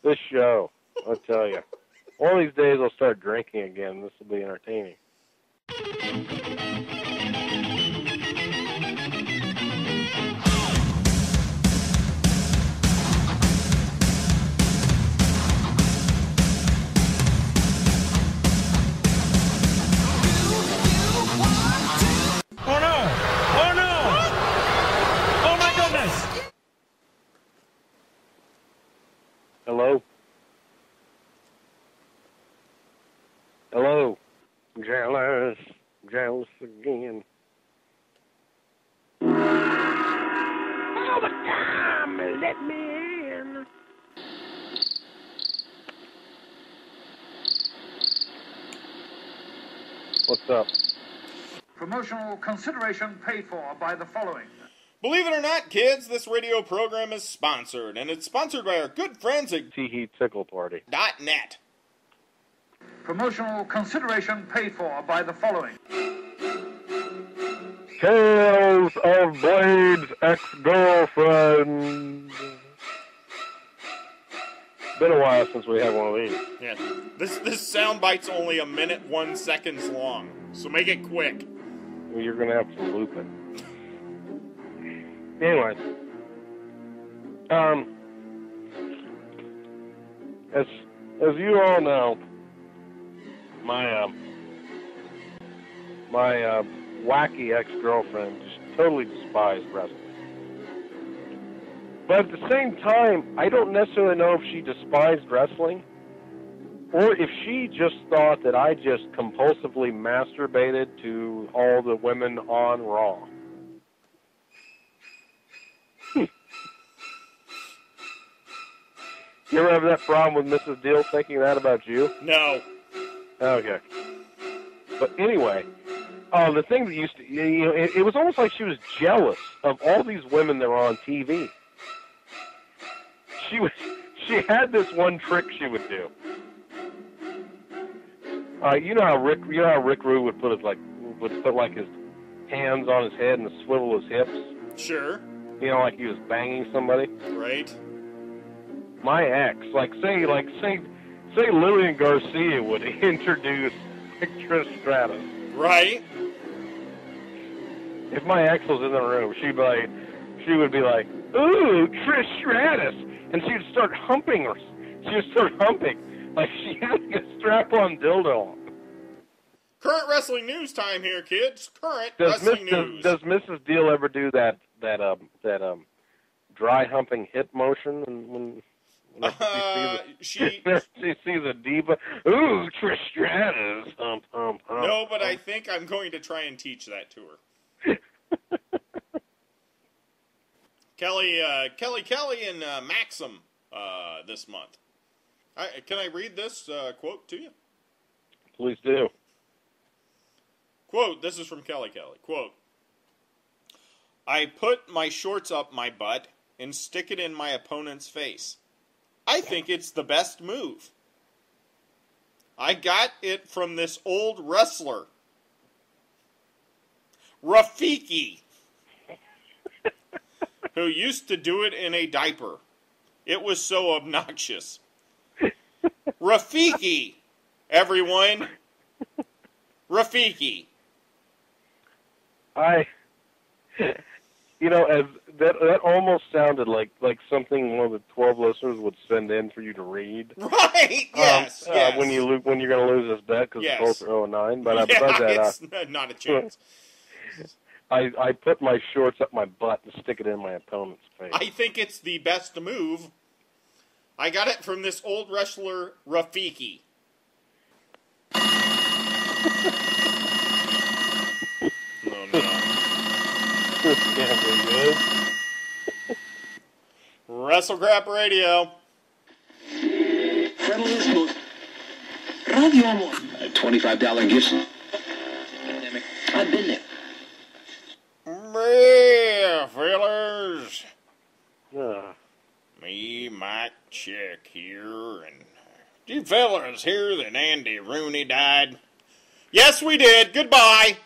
This show, I'll tell you. One of these days I'll start drinking again. This will be entertaining. Oh no! Oh no! Oh my goodness! Hello? Hello? Jealous again. All the time, let me in. What's up? Promotional consideration paid for by the following. Believe it or not, kids, this radio program is sponsored, and it's sponsored by our good friends at Tee Tickle Party. .net. Promotional consideration paid for by the following. Tales of Blade's ex-girlfriend. Been a while since we had one of these. Yeah, this sound bite's only 1 minute 1 second long, so make it quick. You're gonna have to loop it. Anyway, as you all know, my wacky ex-girlfriend just totally despised wrestling. But at the same time, I don't necessarily know if she despised wrestling or if she just thought that I just compulsively masturbated to all the women on Raw. You ever have that problem with Mrs. Deal thinking that about you? No. Okay. But anyway, the thing that used to, it was almost like she was jealous of all these women that were on TV. She had this one trick she would do. You know how Rick Rude would put his hands on his head and swivel his hips. Sure. You know, like he was banging somebody. Right. My ex, say Lillian Garcia would introduce Trish Stratus. Right. If my ex was in the room, she would be like, "Ooh, Trish Stratus," and she would start humping her. She would start humping like she had a strap-on dildo on. Current wrestling news time here, kids. Current wrestling news. Does Mrs. Deal ever do that dry humping hip motion when she sees a diva? Ooh, Trish Stratus, hump, hump, hump. No, but I think I'm going to try and teach that to her. Kelly and Maxim this month. Can I read this quote to you? Please do. Quote, this is from Kelly. Quote, I put my shorts up my butt and stick it in my opponent's face. I think it's the best move. I got it from this old wrestler, Rafiki, who used to do it in a diaper. It was so obnoxious. Rafiki, everyone. Rafiki. As that almost sounded like something one of the 12 listeners would send in for you to read. Right. Yes. Yes. When you're going to lose this bet because the Colts are 0-9. But besides that, it's not a chance. I put my shorts up my butt and stick it in my opponent's face. I think it's the best move. I got it from this old wrestler, Rafiki. No. This can't be good. WrestleCrap Radio. Radio Amor. $25 gift. I've been there. Yeah, fellas. Yeah. Me, Mike, Chick here, and you fellas hear that Andy Rooney died? Yes, we did. Goodbye.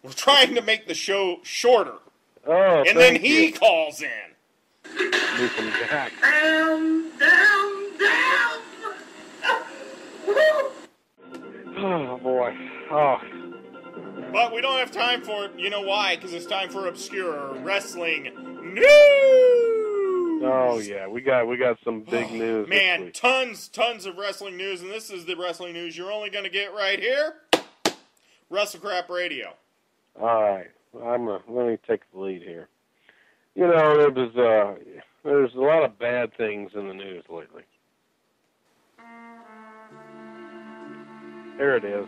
We're trying to make the show shorter. Oh, and then he calls in. Do some Jack. have time for it. You know why? Because it's time for obscure wrestling news. Oh yeah, we got some big news. Man, this week. tons of wrestling news, and this is the wrestling news you're only going to get right here. WrestleCrap Radio. All right, let me take the lead here. You know, there's a lot of bad things in the news lately. There it is.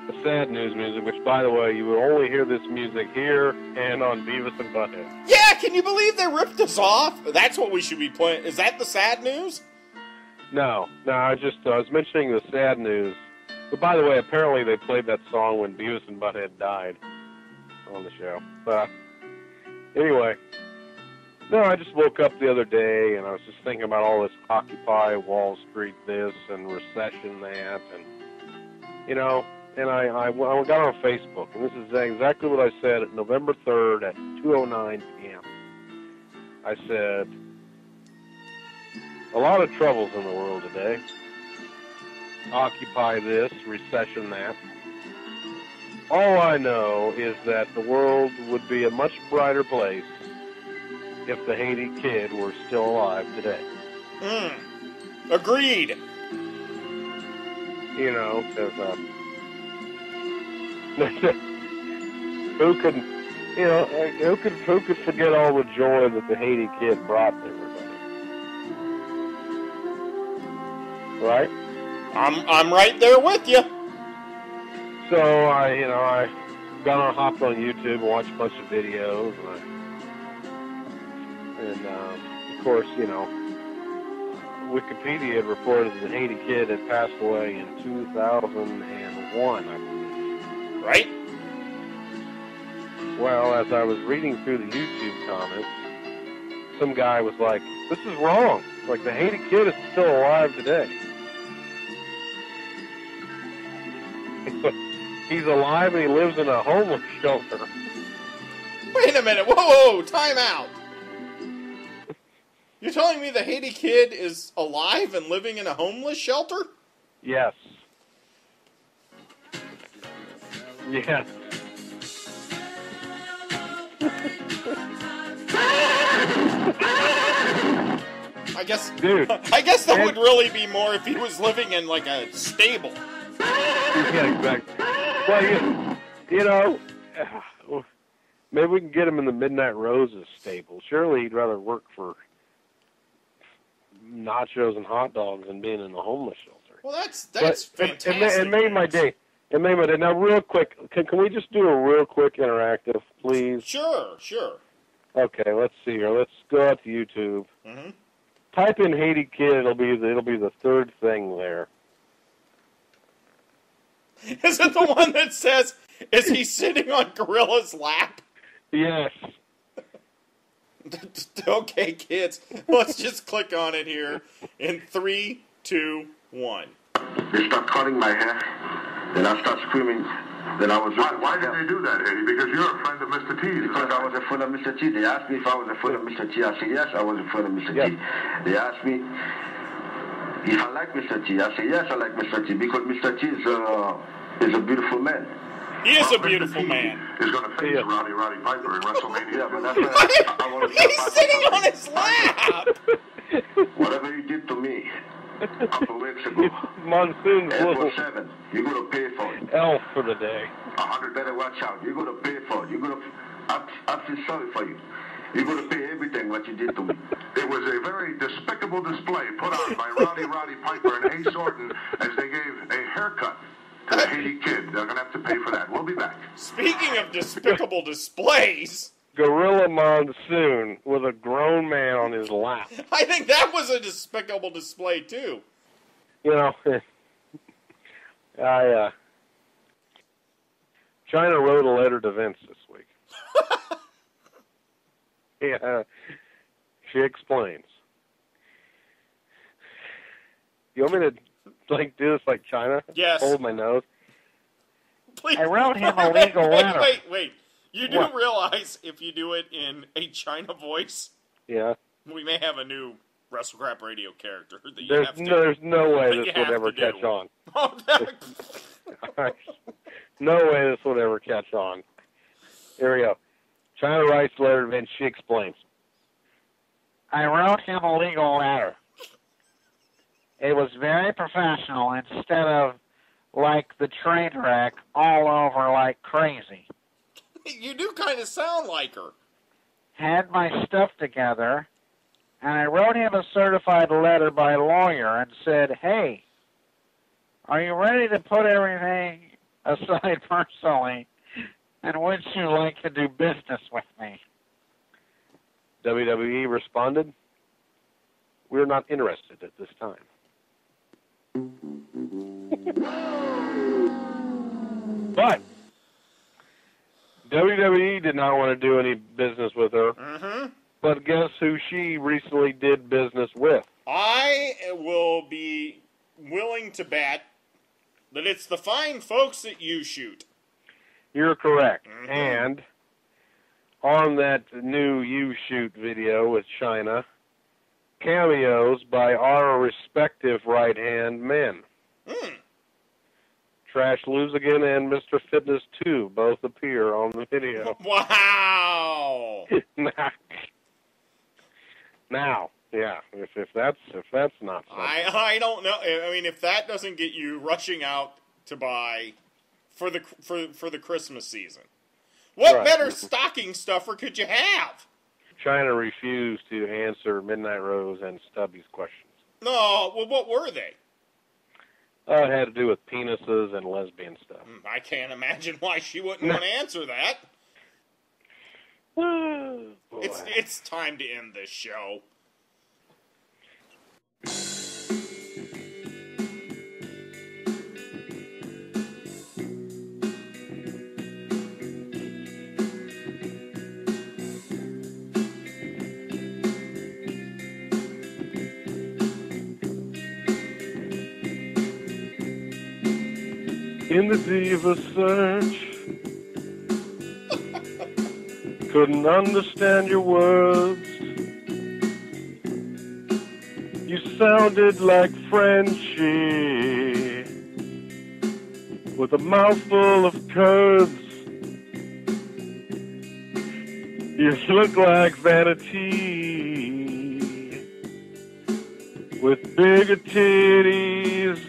The sad news music, which, by the way, you will only hear this music here and on Beavis and Butthead. Yeah, can you believe they ripped us off? That's what we should be playing. Is that the sad news? No, I was mentioning the sad news. But by the way, apparently they played that song when Beavis and Butthead died on the show. Anyway, no, I just woke up the other day and I was just thinking about all this Occupy Wall Street this and recession that, and you know, and I got on Facebook, and this is exactly what I said at November 3rd at 2:09 p.m. I said, a lot of troubles in the world today. Occupy this, recession that. All I know is that the world would be a much brighter place if the Haiti Kid were still alive today. Agreed. You know, because who could forget all the joy that the Haiti Kid brought to everybody? Right? I'm right there with you. So I hopped on YouTube and watched a bunch of videos, and of course, you know, Wikipedia had reported that the Haiti Kid had passed away in 2001, I believe. Right? Well, as I was reading through the YouTube comments, some guy was like, "This is wrong. Like, the Haiti Kid is still alive today." He's alive and he lives in a homeless shelter. Wait a minute. Whoa, time out. You're telling me the Haiti Kid is alive and living in a homeless shelter? Yes. Yes. I guess, dude. I guess that would really be more if he was living in like a stable. Yeah, exactly. Well, you know, maybe we can get him in the Midnight Roses stable. Surely he'd rather work for nachos and hot dogs than being in a homeless shelter. Well, that's fantastic. It made my day. It made my day. Now, real quick, can we just do a real quick interactive, please? Sure. Okay, let's see here. Let's go out to YouTube. Mm-hmm. Type in Haiti Kid. It'll be the third thing there. Is it the one that says, "Is he sitting on Gorilla's lap"? Yes. Okay, kids. Let's just click on it here in 3, 2, 1. They start cutting my hair. Then I start screaming. Then I was. Why did they do that, Eddie? Because you're a friend of Mr. T. Because I was a friend of Mr. T. They asked me if I was a friend of Mr. T. I said yes, I was a friend of Mr. T. They asked me if I like Mr. T. I said yes, I like Mr. T. Because Mr. T is a beautiful man. He is a beautiful man. He's going to face Roddy Piper in WrestleMania. Yeah, but that's why he's sitting on his lap. Whatever he did to me a couple weeks ago. It's Monsoon's little 7. You're going to pay for it. elf for the day. 100 better watch out. You're going to pay for it. You're going to. I feel sorry for you. You're going to pay everything what you did to me. It was a very despicable display put on by Roddy Piper and Ace Orton as they gave a haircut to the Haiti Kid. They're going to have to pay for that. We'll be back. Speaking of despicable displays, Gorilla Monsoon with a grown man on his lap. I think that was a despicable display too. You know, Chyna wrote a letter to Vince this week. Yeah, she explains. You want me to do this like Chyna? Yes. Hold my nose. Please. I wrote him a legal letter. Wait. You do realize if you do it in a Chyna voice, yeah, we may have a new WrestleCrap Radio character that you there's have to. no way this would ever do. catch on. No way this would ever catch on. Here we go. Chyna writes a letter to Vince. She explains. I wrote him a legal letter. It was very professional instead of like the train wreck all over like crazy. You do kind of sound like her. Had my stuff together, and I wrote him a certified letter by a lawyer and said, hey, are you ready to put everything aside personally, and would you like to do business with me? WWE responded, we're not interested at this time. But WWE did not want to do any business with her. Mm-hmm. But guess who she recently did business with? I will be willing to bet that it's the fine folks at You Shoot. You're correct. Mm-hmm. And on that new You Shoot video with Chyna, cameos by our respective right-hand men. Trash Luzigan and Mr. Fitness 2 both appear on the video. Wow! Now, yeah, if that's not something. I don't know. I mean, if that doesn't get you rushing out to buy for the Christmas season, what Right. better stocking stuffer could you have? Chyna refused to answer Midnight Rose and Stubby's questions. No, well, what were they? It had to do with penises and lesbian stuff. I can't imagine why she wouldn't want to answer that. Oh, boy. It's time to end this show. In the diva search, couldn't understand your words. You sounded like Frenchie with a mouthful of curds. You look like Vanity with bigger titties.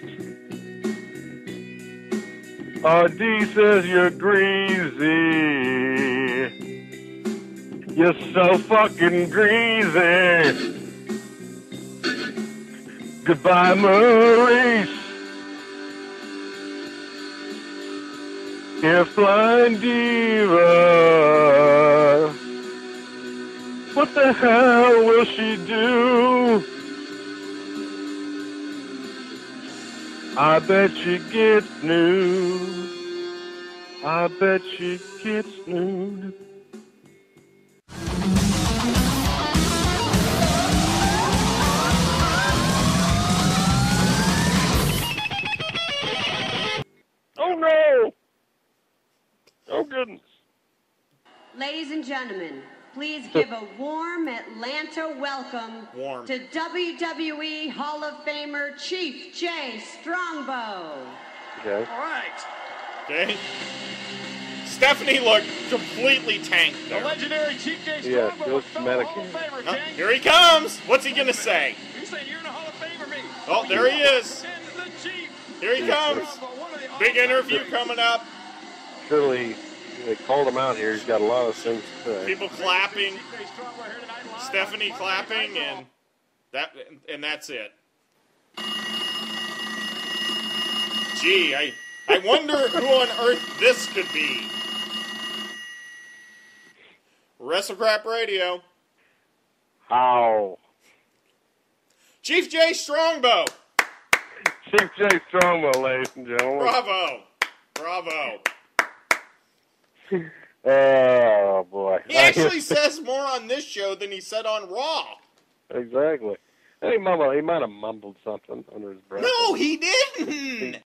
RD says you're greasy. You're so fucking greasy. Goodbye, Maryse. You're flying diva. What the hell will she do? I bet she gets nude. I bet she gets nude. Oh no! Oh goodness. Ladies and gentlemen, please give a warm Atlanta welcome to WWE Hall of Famer Chief Jay Strongbow. Okay. All right. Okay. Stephanie looked completely tanked there. The legendary Chief Jay Yeah, Strongbow she looks fellow Hall of medicated. Famer, Oh, King. here he comes. What's he gonna say? You're saying you're in the Hall of Fame or me? Oh, there he is. And the Chief. Here he comes. Strongbow, one of the Big interview coming up. Surely they called him out here. He's got a lot of things to say. People clapping. Chief Jay Strongbow here tonight live Stephanie on clapping, Monday Night and that's it. Gee, I wonder who on earth this could be. WrestleCrap Radio. How? Chief Jay Strongbow. Chief Jay Strongbow, ladies and gentlemen. Bravo. Bravo. Oh, boy. He actually says more on this show than he said on Raw. Exactly. He might have mumbled something under his breath. No, he didn't.